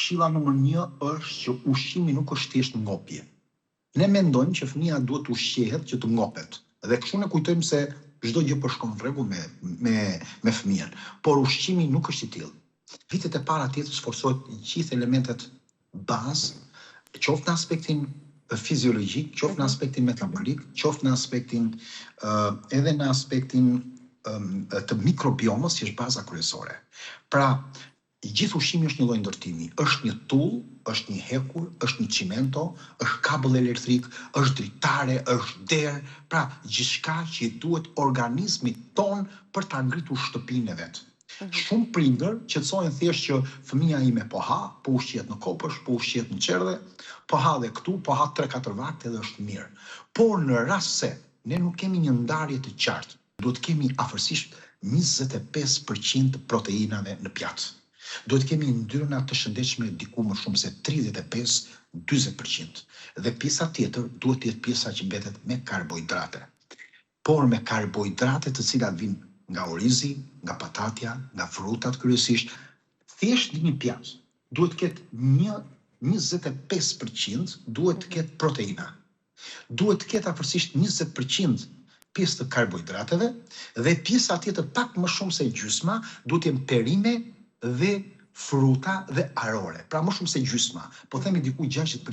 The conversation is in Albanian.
këshilla numër 1 është që ushqimi nuk është thjesht ngopje. Ne mendojmë që fëmia duhet të ushqehet që të ngopet. Dhe kështu ne kujtojmë se çdo gjë po shkon në rregull me fëmijën. Por ushqimi nuk është i tillë. Vitet e para të jetës forcohet gjithë elementet bazë, qoftë në aspektin fiziologjik, qoftë në aspektin metabolik, qoftë në aspektin edhe në aspektin të mikrobiomës, që është baza kryesore. Pra, gjithë ushqimi është një lloj ndërtimi, është një tull, është një hekur, është një çimento, është kabëll elektrik, është dritare, është derë, pra gjithçka që duhet organizmit ton për ta ngritur shtëpinë e vet. Shumë prindër qetësojnë thjesht që fëmia ime po ha, po ushqehet në kopësh, po ushqehet në qerdhe, po ha dhe këtu, po ha 3-4 vakte dhe është mirë. Por në rast se ne nuk kemi një ndarje të qartë, duhet kemi afërsisht 25% të proteinave në pjatë. Duhet kemi ndyra të shëndetshme diku më shumë se 35-40%. Dhe pjesa tjetër duhet të jetë pjesa që mbetet me karbohidrate. Por me karbohidrate të cilat vijnë nga orizi, nga patatja, nga frutat kryesisht, thjesht një pjatë duhet të ketë 25% duhet të ketë proteina. Duhet të ketë afërsisht 20% pjesë të karbohidrateve dhe pjesa tjetër pak më shumë se gjysma duhet të jenë perime dhe fruta dhe arore. Pra më shumë se gjysma, po themi diku 60%.